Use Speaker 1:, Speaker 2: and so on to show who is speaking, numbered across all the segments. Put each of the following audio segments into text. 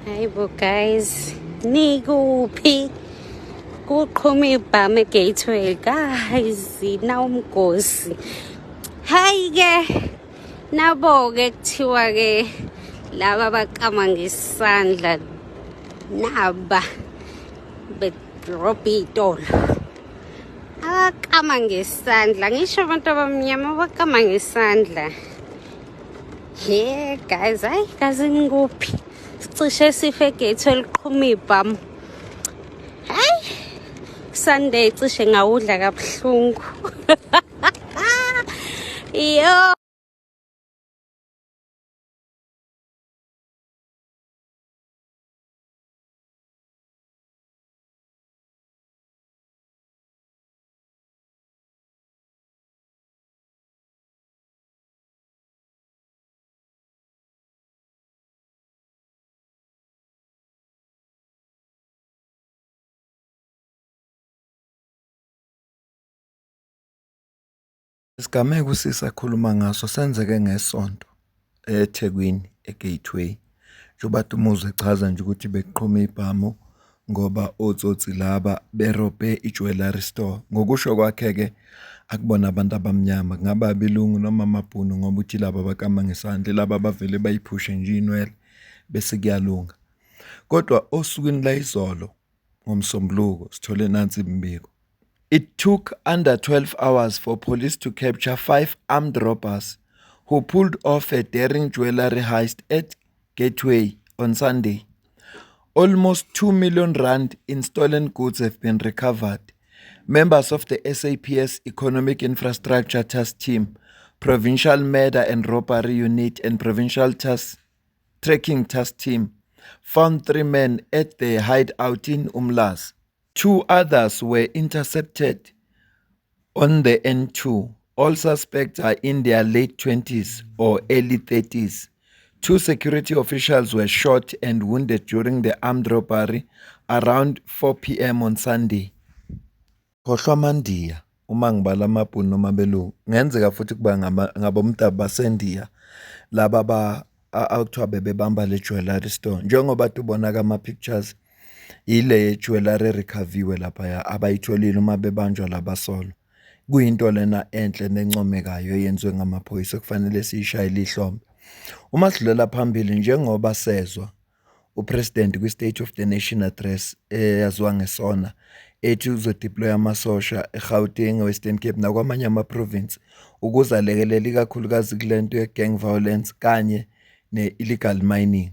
Speaker 1: Hayibo guys, nikuphi? Kuqhuma ibhama e-Gateway guys, nawumgosi. Hayi ke, nabo-ke kuthiwa-ke laba abakama ngesandla naba bedrobha iy'tolo. Abakama ngesandla, ngisho abantu abamnyama abakama ngesandla. Yeah guys, hayi kazi ngikuphi? Sicishe sife e-Gateway liqhuma ibhamu. Hayi, Sunday cishe ngawudla kabuhlungu. Yo.
Speaker 2: Isigameko sisakhuluma ngaso senzeke ngesonto eThekwini eGateway. Njengoba Dumuzi echaza nje ukuthi bekuqhuma ibhamu ngoba otsotsi laba berobhe i-jewelry store. Ngokusho kwakhe-ke akubona abantu abamnyama, kungaba abelungu noma amabhunu ngoba uthi laba bakama ngesandla, laba bavele bayiphushe nje inwele bese kuyalunga. Kodwa osukwini layizolo ngoMsombuluko sithole nansi imbiko. It took under 12 hours for police to capture 5 armed robbers who pulled off a daring jewelry heist at Gateway on Sunday. Almost 2 million rand in stolen goods have been recovered. Members of the SAPS Economic Infrastructure Task Team, Provincial Murder and Robbery Unit and Provincial Tracking Task Team found 3 men at their hideout in Umlazi. 2 others were intercepted on the N2. All suspects are in their late 20s or early 30s. 2 security officials were shot and wounded during the armed robbery around 4 p.m. on Sunday. Khohlwa amandiya uma ngibala amabhunu noma belungu. Ngenzeka futhi kuba ngabomdabu basendiya laba akuthiwa bebebamba le jewelry store. Njengoba tubona kama pictures ile jewelry recovery lapha abayitholile uma bebanjwa labasolo. Kuyinto lena enhle nencomekayo eyenziwe ngamaphoyisa kufanele siyishayile ihlombe. Uma sidlulela phambili njengoba sezwa upresident kwi-State of the Nation address eyaziwa ngesona ethi uzodeploy amasosha eGauteng, Western Cape nakwamanye ama-province ukuze alekelele ikakhulukazi kulento ye-gang violence kanye ne-illegal mining.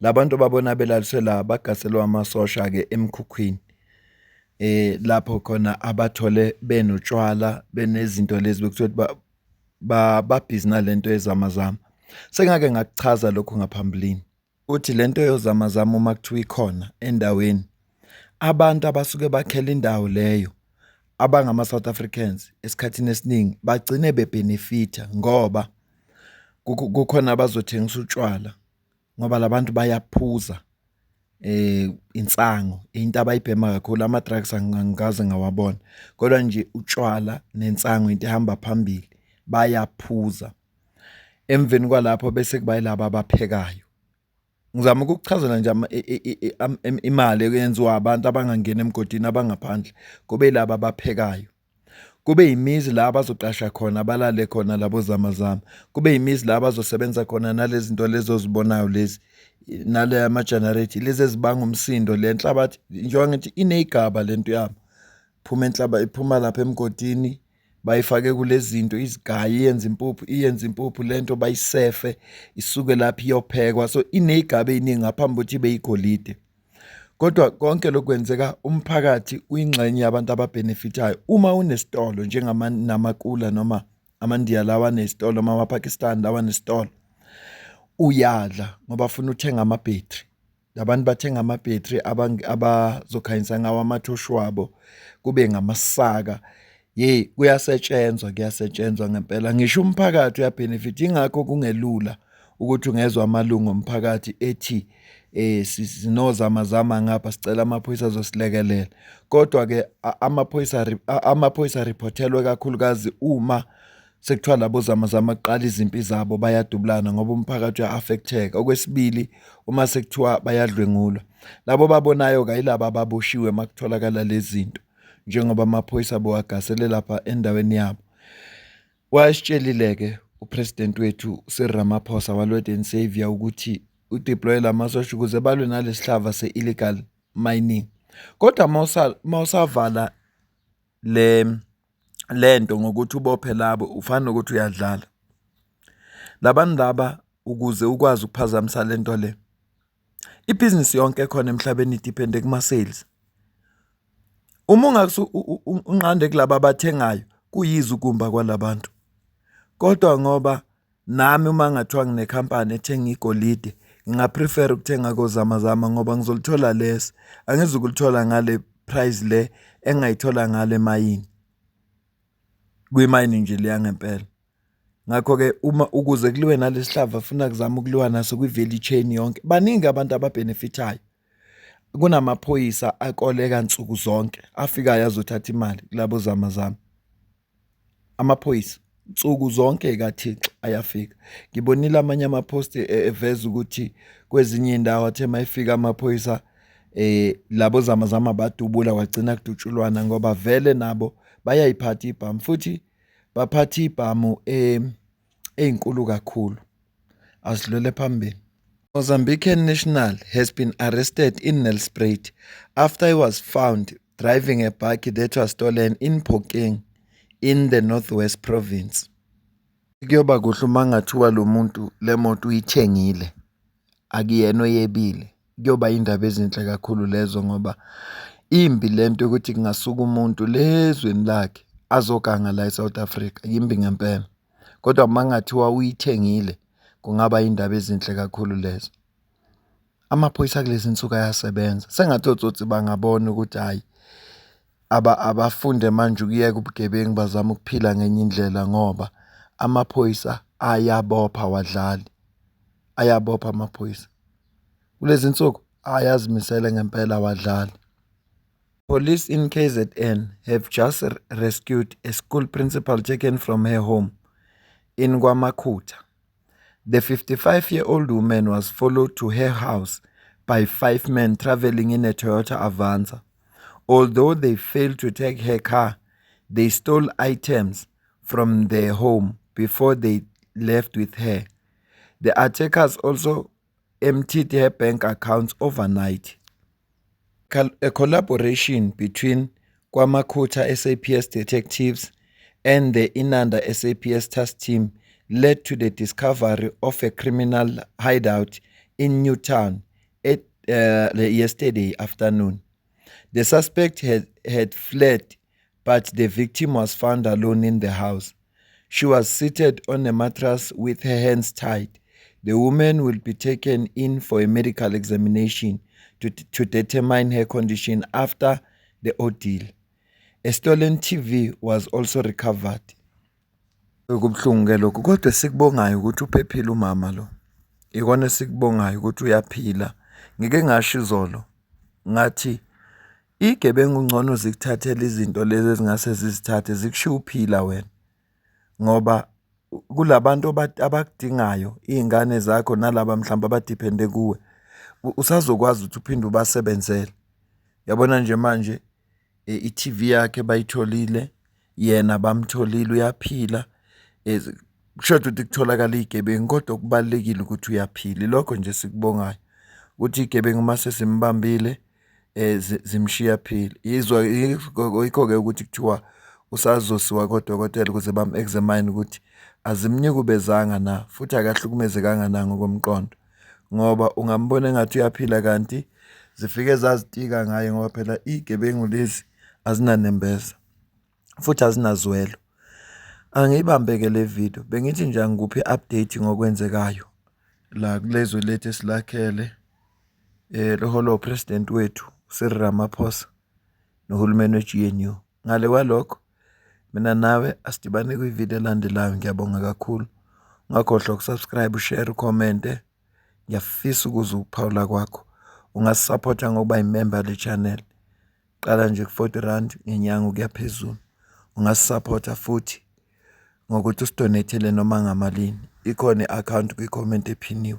Speaker 2: Labantu babona belaliswe la bagaselwa amasosha ke emkhukhwini lapho khona abathole benotshwala benezinto lezi bekuthiwa babhizi nalento yezamazama. Sengake ngakuchaza lokho ngaphambilini uthi lento yozamazama uma kuthiwa ikhona endaweni, abantu abasuke bakhela indawo leyo abangama South Africans esikhathini esiningi bagcine bebenefita ngoba kukhona abazothengisa utshwala ngoba labantu bayaphuza insango into abayibhema kakhulu. Ama-drugs angikaze ngawabona, kodwa nje utshwala nensango into ehamba phambili, bayaphuza. Emveni kwalapho bese kuba yilaba abaphekayo. Ngizama ukukuchazela nje imali eyenziwa abantu abangangena emgodini abangaphandle kube yilaba abaphekayo. Kube yimizi la abazoqasha khona balale khona labo zamazama. Kube yimizi la abazosebenza khona nalezi zinto lezo ozibonayo lezi nale ama-generator lezi ezibanga umsindo. Le nhlabathi njengoba ngithi ineyigaba lento yabo, iphuma lapha emgodini bayifake kulezi zinto izigayi iyenza impuphu lento bayisefe isuke lapha iyophekwa. So ineyigaba eziningi ngaphambi ukuthi beyigolide. Kodwa konke lokwenzeka umphakathi uyingxenye yabantu ababenefitayo. Uma unesitolo namakula noma amandiya lawa nesitolo noma amaPakistan lawa nesitolo, uyadla ngoba afuna uthenga amabhetri. Labantu bathenga amabhetri abazokhanyisa ngawo amathoshi wabo kube ngamasaka. Kuyasetshenzwa ngempela. Ngisho umphakathi uyabenefit. Ingakho kungelula ukuthi ungezwe amalungu omphakathi ethi sinozamazama ngapha sicela amaphoyisa azosilekelela. Kodwa ke amaphoyisa reportelwe kakhulukazi uma sekuthiwa labo zamazama kuqala izimpi zabo bayadubulana ngoba umphakathi uya-affecteka. Okwesibili, uma sekuthiwa bayadlwengulwa, labo babonayo kayilaba ababoshiwe uma kutholakala lezi zinto, njengoba amaphoyisa bowagasele lapha endaweni yabo. Wayesitshelile-ke upresident wethu Cyril Ramaphosa wa-Lord and Saviour ukuthi udeploye lamasosha ukuze balwe nalesi hlava se-illegal mining. Kodwa mawusavala lento ngokuthi ubophe labo ufana nokuthi uyadlala labantu laba ukuze ukwazi ukuphazamisa lento le. Ibhizinisi yonke ekhona emhlabeni idepende kuma-sales. Uma unqande kulaba abathengayo kuyiza ukumba kwalabantu. Kodwa ngoba nami uma ngathiwa nginekhampani ethenga igolide, ngingaprefer ukuthenga kozamazama ngoba ngizolithola less, angizukulithola ngale price le engayithola ngale mayini, kwimayini nje leya ngempela. Ngakho-ke ukuze kuliwe nalesi hlava funa kuzama ukuliwa naso kwi-value chain yonke. Baningi abantu ababhenefithayo. Kunamaphoyisa akoleka nsuku zonke afikayo azothatha imali kulabo zamazama. Amaphoyisa nsuku zonke kaThixo ayafika. Ngibonile amanye amaphosti eveza ukuthi kwezinye indawo athe mayifika amaphoyisa labo zamazama badubula kwagcina kudutshulwana ngoba vele nabo bayayiphatha ibhamu futhi baphatha ibhamu ezinkulu kakhulu. Asidlule phambili. Mozambican national has been arrested in Nelspruit after he was found driving a bike that was stolen in Phokeng in the Northwest Province. Kuyoba kuhle uma ngathiwa lo muntu le moto uyithengile akuyena oyebile. Kuyoba indaba ezinhle kakhulu lezo ngoba imbi lento ukuthi kungasuka umuntu lezweni lakhe azoganga la eSouth Africa, yimbi ngempela. Kodwa uma ngathiwa uyithengile kungaba indaba ezinhle kakhulu lezo. Amaphoyisa kulezi insuku ayasebenza. Sengathi otsotsi bangabona ukuthi hayi abafunde manje ukuyeka ubugebengu bazama ukuphila ngenye indlela ngoba amaphoyisa ayabopha wadlali. Ayabopha amaphoyisa. Kulezi insuku ayazimisele ngempela wadlali. Police in KZN have just rescued a school principal taken from her home in KwaMakhutha. The 55-year-old woman was followed to her house by 5 men traveling in a Toyota Avanza. Although they failed to take her car, they stole items from their home before they left with her. The attackers also emptied her bank accounts overnight. A collaboration between KwaMakhutha SAPS detectives and the Inanda SAPS task team led to the discovery of a criminal hideout in Newtown yesterday afternoon. The suspect had fled, but the victim was found alone in the house. She was seated on a mattress with her hands tied. The woman will be taken in for a medical examination to determine her condition after the ordeal. A stolen TV was also recovered. Kubuhlungu lokho kodwa sikubongayo ukuthi uphephile umama lo. Ikona sikubongayo ukuthi uyaphila. Ngike ngasho izolo ngathi igebengu ngcono zikuthathela izinto lezi ezingase zizithathe zikushiya uphila wena. Ngoba kulabantu abakudingayo izingane zakho nalabo mhlamba abadepende kuwe. Usazokwazi ukuthi uphinde ubasebenzele. Yabona nje manje iTV yakhe bayitholile, yena bamtholile uyaphila. Kushoda ukuthi kutholakala igebengu kodwa kubalekile ukuthi uyaphila. Lokho nje sikubongayo ukuthi igebengu mase simbambile zimshiya phila. Yikho ke ukuthi kuthiwa usazosiwa kodokotela ukuze bam-examine ukuthi azimnike ubezanga na futhi akahlukumezekanga na ngokomqondo. Ngoba ungambona engathi uyaphila kanti zifike zazitika ngaye ngoba phela igebengu lezi azinanembeza futhi azinazwelo. Angiyibambeke le video. Bengithi nje ngikuphi update ngokwenzekayo la kulezwe lethu esilakhele lo president wethu Cyril Ramaphosa nohulumeni we-GNU. Ngale kwalokho mina nawe asidibane kwi-video elandelayo. Ngiyabonga kakhulu. Ungakhohlwa ukusubscribe, ushare, ucommente. Ngiyafisa ukuze ukuphawula kwakho. Ungasupporta ngokuba imember le channel. Qala nje ku R40 ngenyanga ukuya phezulu. Ungasupporta futhi ngokuthi usidonethele noma ngamalini. Ikhona i-account kwi-comment ephiniwe.